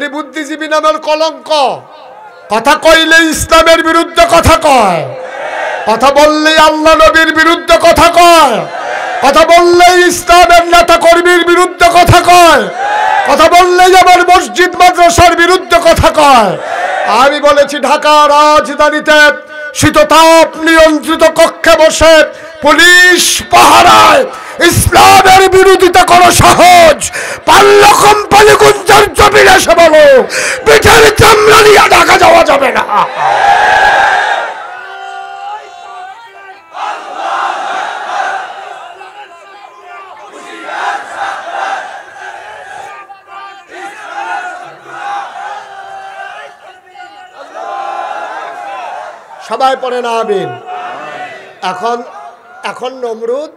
এটি বুদ্ধিজীবী নামের কলঙ্ক। কথা কইলে ইসলামের বিরুদ্ধে কথা কয়, কথা বললেই আল্লাহ নবীর বিরুদ্ধে কথা কয়, কথা বললেই ইসলামের নেতা কর্মীর বিরুদ্ধে কথা কয়, কথা বললেই আমার মসজিদ মাদ্রাসার বিরুদ্ধে কথা কয়। আমি বলেছি ঢাকা রাজধানীতে শীততাপ নিয়ন্ত্রিত কক্ষে বসে পুলিশ পাহারায় ইসলামের বিরোধিতা করা সহজ, পাল্ল কোম্পানি গুঞ্জার জমিন এসে বলো পিঠের চামড়া নিয়ে ঢাকা যাওয়া যাবে না। সবাই পড়ে না আমিন। এখন নমরুদ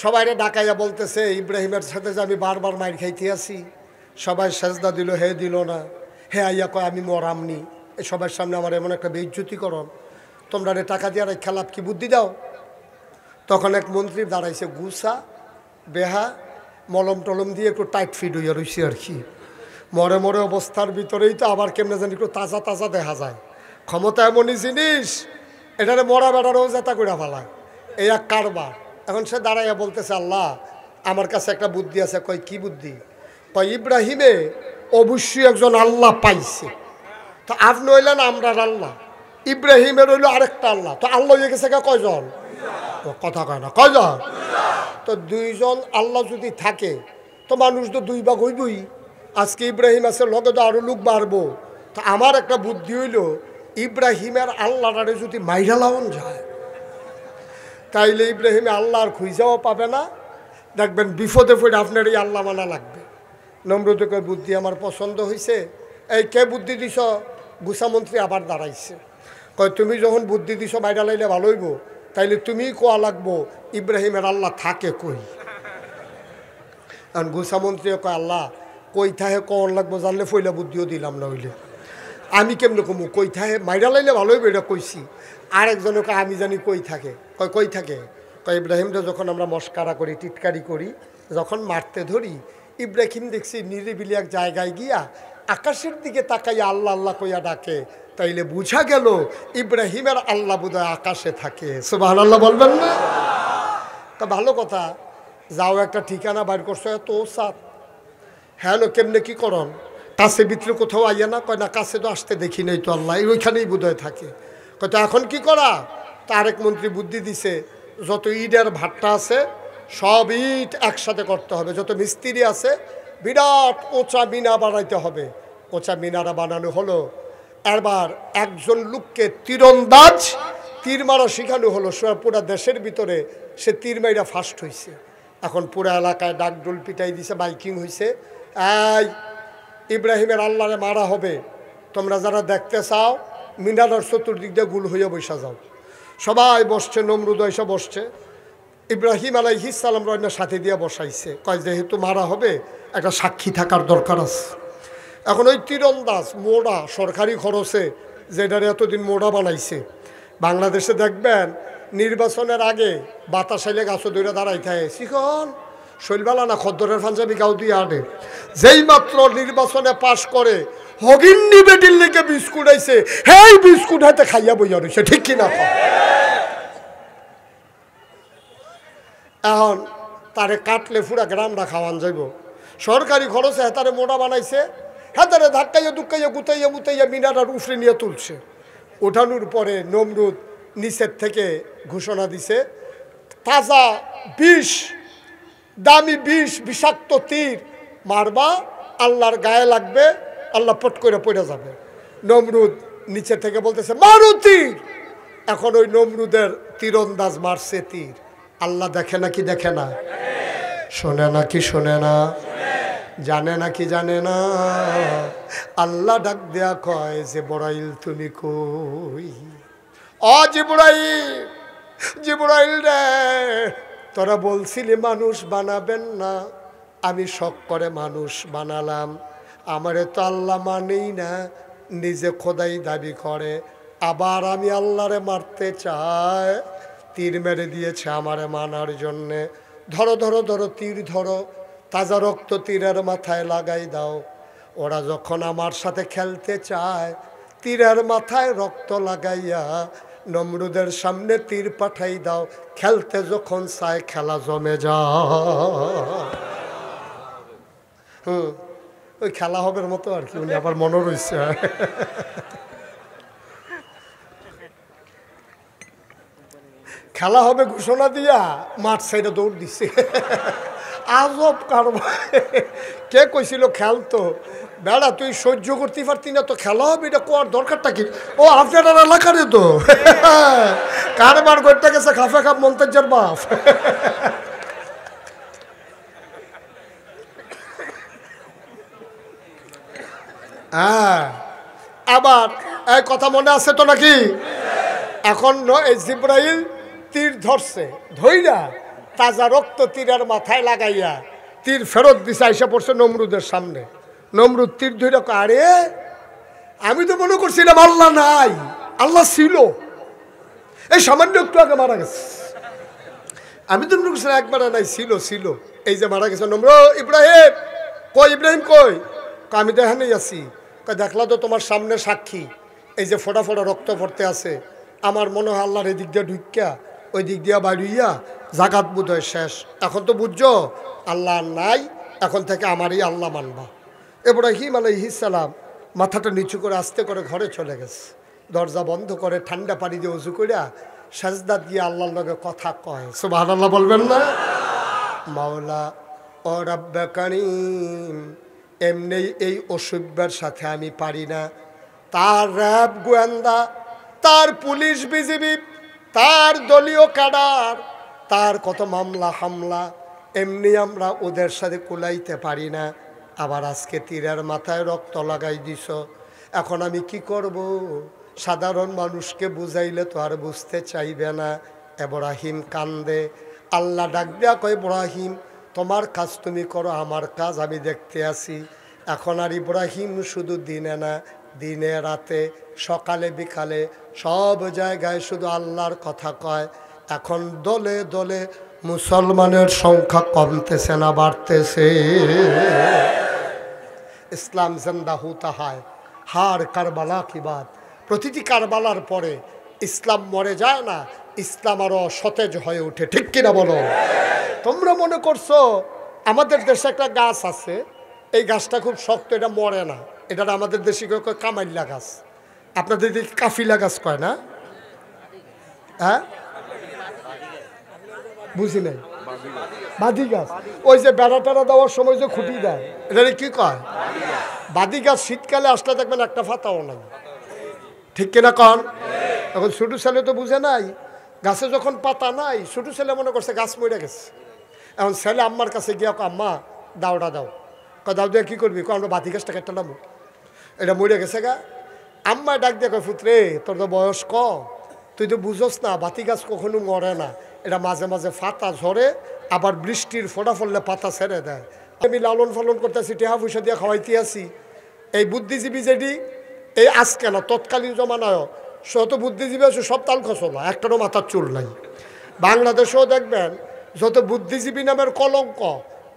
সবাইরে ডাকাইয়া বলতেছে ইব্রাহিমের সাথে যে আমি বারবার মাইর খাইতে আছি, সবাই সেজদা দিল, হে দিল না, হে আইয়া কয় আমি মরামনি, এই সবার সামনে আমার এমন একটা বেইজ্জতি করন, তোমরা রে টাকা দিয়ে আর খেলাপ কি বুদ্ধি দাও। তখন এক মন্ত্রী দাঁড়াইছে, গুসা বেহা মলম টলম দিয়ে একটু টাইট ফিট হইয়া রয়েছে আর কি, মরে মরে অবস্থার ভিতরেই তো আবার কেমনে জানি একটু তাজা তাজা দেখা যায়। ক্ষমতা এমনই জিনিস, এটারে মরা বেড়ারও জেতা করে ফেলায়, এই এক কারবার। এখন সে দাঁড়াইয়া বলতেছে আল্লাহ আমার কাছে একটা বুদ্ধি আছে। কয় কি বুদ্ধি? কয় ইব্রাহিমে অবশ্যই একজন আল্লাহ পাইছে, তো আপনি হইলেন আমরার আল্লাহ, ইব্রাহিমের হইল আরেকটা আল্লাহ, তো আল্লাহ হয়ে গেছে কয়জন? কথা কয় না, কয়জন? তো দুইজন আল্লাহ যদি থাকে তো মানুষ তো দুই ভাগ হইবই। আজকে ইব্রাহিম আছে, লগে তো আরো লোক বাড়বো। তো আমার একটা বুদ্ধি হইল ইব্রাহিমের আল্লাহরে যদি মাইরা লাউন যায় তাইলে ইব্রাহিমে আল্লাহ আর খুঁজাও পাবে না, দেখবেন বিপদে পড়ে আপনার এই আল্লাহ মানা লাগবে। নমরুদে কয় বুদ্ধি আমার পছন্দ হয়েছে। এই কে বুদ্ধি দিছ? গুসামন্ত্রী আবার দাঁড়াইছে, কয় তুমি যখন বুদ্ধি দিছ মাইরা লাইলে ভালো হইব, তাইলে তুমি কোয়া লাগবো ইব্রাহিমের আল্লাহ থাকে কই। কারণ গুসামন্ত্রী কয় আল্লাহ কই থাহে কন লাগবো জানলে ফইলা বুদ্ধিও দিলাম না, হইলে আমি কেমনে কমু কই থাকে, মাইরা লাইলে ভালো হইব এটা কইছি। আরেকজনকে আমি জানি কই থাকে, কয় কই থাকে? কয় ইব্রাহিমটা যখন আমরা মস্কারা করি, টিটকারি করি, যখন মারতে ধরি, ইব্রাহিম দেখছি নিরিবিলি এক জায়গায় গিয়া আকাশের দিকে তাকাইয়া আল্লাহ আল্লাহ কইয়া ডাকে, তাইলে বুঝা গেল ইব্রাহিমের আল্লাহ বোধহয় আকাশে থাকে। সুবহানাল্লাহ বলবেন না? তা ভালো কথা, যাও একটা ঠিকানা বাইর করছো, এত সাত হ্যাঁ কেমনে কি করন? কাছে ভিতরে কোথাও আইয়া না? কয় না কাছে তো আসতে দেখি নাই তো, আল্লাহ ওইখানেই বোধহয় থাকে। কয় তো এখন কি করা? তার এক মন্ত্রী বুদ্ধি দিছে, যত ইটের ভাট্টা আছে সব ইট একসাথে করতে হবে, যত মিস্ত্রি আছে বিরাট ওচা মিনা বানাইতে হবে। ওচা মিনারা বানানো হলো, এবার একজন লোককে তীরন্দাজ তীর মারা শেখানো হলো, পুরা দেশের ভিতরে সে তীর মাইরা ফার্স্ট হয়েছে। এখন পুরা এলাকায় ডাকডোল পিটাই দিছে, বাইকিং হয়েছে, এই ইব্রাহিমের আল্লাহরে মারা হবে, তোমরা যারা দেখতে চাও মিনারের চতুর্দিক দিয়ে গুল হইয়া বসা যাও। সবাই বসছে, নমরুদ এসে বসছে, ইব্রাহিম আলাইহিস সালাম রয়না সাথে দিয়ে বসাইছে। কয় যেহেতু মারা হবে একটা সাক্ষী থাকার দরকার আছে। এখন ওই তীরন্দাজ মোড়া সরকারি খরচে যেটার এতদিন মোড়া বানাইছে, বাংলাদেশে দেখবেন নির্বাচনের আগে বাতাস আইলে গাছও দূরে দাঁড়াই থাকে, শিখন শৈলবালা না খদ্দরের পাঞ্জাবি গাও দিয়ে আনে, যেই মাত্র নির্বাচনে পাশ করে হগিন্নি বেটির লেগে বিস্কুট আইছে, হেই বিস্কুট হাতে খাইয়া বইয়া রয়েছে, ঠিক কিনা? এখন তারে কাটলে পুরা গ্রামটা খাওয়ান যাইব, সরকারি খরচে হেতারে মোড়া বানাইছে, হেতারে ধাক্কাইয়া দুক্কাইয়া গুতাইয়া মুতাইয়া মিনাটার উফরে নিয়ে তুলছে। ওঠানোর পরে নমরুদ নিচের থেকে ঘোষণা দিছে, তাজা বিষ, দামি বিষ, বিষাক্ত তীর মারবা, আল্লাহর গায়ে লাগবে, আল্লাহ পট করে পড়ে যাবে। নমরুদ নিচে থেকে বলতেছে মারু তীর। এখন ওই নমরুদের তীরন্দাজ মারছে তীর, আল্লাহ দেখে নাকি দেখে না? শোনে নাকি শোনে না? জানে নাকি জানে না? আল্লাহ ডাক দেয়া কয় জিবরাইল তুমি কই? ও জিবরাইল, জিবরাইল রে, তোরা বলছিলি মানুষ বানাবেন না, আমি শখ করে মানুষ বানালাম। আমারে তো আল্লাহ মানেই না, নিজে খোদাই দাবি করে, আবার আমি আল্লাহরে মারতে চাই। তীর মেরে দিয়েছে আমারে মানার জন্যে। ধরো ধরো ধরো তীর ধরো, তাজা রক্ত তীরের মাথায় লাগাই দাও। ওরা যখন আমার সাথে খেলতে চায় তীরের মাথায় রক্ত লাগাইয়া নমরুদের সামনে তীর পাঠাই দাও, খেলতে যখন চায় খেলা জমে যায়। ওই খেলা হবের মতো আর কি, উনি আবার মনে রয়েছে। খেলা হবে ঘোষণা দিয়া মাঠ সাইডে দৌড় দিছে। আজব কারবার। কে কইছিল খেলতো? বেড়া তুই সহ্য করতে পারতি না তো খেলা হবে, এটা কোয়ার দরকারটা কি? ও আপনার এলাকারে তো কারবার করতে গেছে খাফে খাপ মন্তাজ্জার বাপ। হ্যাঁ, আবার এই কথা মনে আছে তো নাকি? এখন এই জিব্রাইল তীর ধরছে, ধইরা তাজা রক্ত তীরের মাথায় লাগাইয়া তীর ফেরত দিছে, আইসা পড়ছে নমরুদের সামনে। নমরুদ তীর ধইরা, আরে আমি তো মনে করছিলাম আল্লাহ নাই, আল্লাহ ছিল, এই সামান্য একটু আগে মারা গেছে। আমি তো মনে করছিলাম একবার নাই, ছিল ছিল, এই যে মারা গেছে। নমরুদ, ইব্রাহিম কই? ইব্রাহিম কই? আমি তো এখানেই আছি। দেখলা তো তোমার সামনে সাক্ষী, এই যে ফোটা ফোটা রক্ত পড়তে আছে। আমার মনে হয় আল্লাহর এই দিক দিয়ে ঢুকিয়া ওই দিক দিয়া বাড়িয়া জাগাত বোধ হয় শেষ। এখন তো বুঝছো আল্লাহ নাই, এখন থেকে আমারই আল্লাহ মানবা। ইব্রাহিম আলাইহিস সালাম মাথাটা নিচু করে আস্তে করে ঘরে চলে গেছে, দরজা বন্ধ করে ঠান্ডা পানি দিয়ে উজু করিয়া সাজদা দিয়ে আল্লাহর লগে কথা কয়। সুবহানাল্লাহ বলবেন না? মাওলা ও রাব্বে কারীম, এমনি এই অসভ্যের সাথে আমি পারি না। তার র্যাব গোয়েন্দা, তার পুলিশ বিজিবি, তার দলীয় ক্যাডার, তার কত মামলা হামলা, এমনি আমরা ওদের সাথে কুলাইতে পারি না। আবার আজকে তীরের মাথায় রক্ত লাগাই দিছ, এখন আমি কি করব? সাধারণ মানুষকে বুঝাইলে তো আর বুঝতে চাইবে না। ইব্রাহিম কান্দে। আল্লাহ ডাক দিয়া কয়, ইব্রাহিম তোমার কাজ তুমি করো, আমার কাজ আমি দেখতে আসি। এখন আর ইব্রাহিম শুধু দিনে না, দিনে রাতে সকালে বিকালে সব জায়গায় শুধু আল্লাহর কথা কয়। এখন দলে দলে মুসলমানের সংখ্যা কমতেছে না বাড়তেছে? ইসলাম জিন্দা হুতা হয়, হার কারবালা কি বাত। প্রতিটি কারবালার পরে ইসলাম মরে যায় না, ইসলাম আরো সতেজ হয়ে ওঠে। ঠিক কিনা বলো? তোমরা মনে করছো আমাদের দেশে একটা গাছ আছে, এই গাছটা খুব শক্ত, এটা মরে না, এটা আমাদের দেশে কয় কামাইল্লা গাছ। আপনাদের দিকে কাফিলা গাছ কয় না? হ্যাঁ, বুঝি নাই। বাদি গাছ, ওই যে বেড়া টেড়া দেওয়ার সময় যে খুঁটি দেয়, এটা কি কয়? বাদি গাছ। শীতকালে আসলে দেখবেন একটা পাতাও নাই। ঠিক কিনা কন? এখন ছোটো ছেলে তো বুঝে নাই, গাছে যখন পাতা নাই, ছোটো ছেলে মনে করছে গাছ মরে গেছে। এখন ছেলে আম্মার কাছে গিয়া আম্মা দাওটা দাও, দাও দিয়ে কী করবি? আমরা বাতি গাছটা কেটে নামো, এটা মরে গেছে গা। আম্মা ডাক দিয়ে কয়, পুত্রে তোর তো বয়স কম, তুই তো বুঝোস না, বাতি গাছ কখনো মরে না, এটা মাঝে মাঝে পাতা ঝরে, আবার বৃষ্টির ফোঁটা ফললে পাতা ছেড়ে দেয়। আমি লালন ফালন করতেছি, টেহা পয়সা দিয়ে খাওয়াইতে আসি। এই বুদ্ধিজীবী যেটি, এই আজকে না, তৎকালীন জমানায় শত বুদ্ধিজীবী আছে, সব তাল খসলা, একটারও মাথার চুল নাই। বাংলাদেশেও দেখবেন যত বুদ্ধিজীবী নামের কলঙ্ক,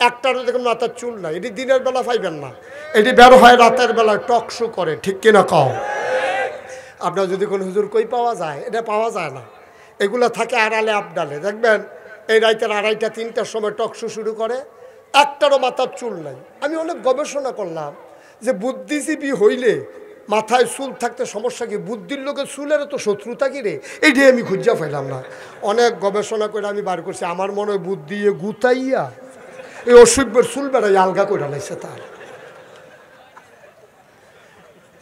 একটারও দেখুন মাথার চুল নাই। এটি দিনের বেলা পাইবেন না, এটি বের হয় রাতের বেলায় টক শো করে। ঠিক কিনা কও? আপনার যদি কোনো হুজুর কই পাওয়া যায়, এটা পাওয়া যায় না। এগুলো থাকে আড়ালে আবডালে। দেখবেন এই রাইতের 2:30 3টার সময় টক শো শুরু করে, একটারও মাথার চুল নাই। আমি অনেক গবেষণা করলাম যে বুদ্ধিজীবী হইলে মাথায় চুল থাকতে সমস্যা কি? বুদ্ধির লোকের চুলের তো শত্রুতা কি রে? এইটাই আমি খুঁজা পাইলাম না। অনেক গবেষণা করে আমি বার করছি, আমার মনে হয় বুদ্ধি গুতাইয়া এই অসভ্যের চুল বেড়াই আলগা করে লাইছে তার।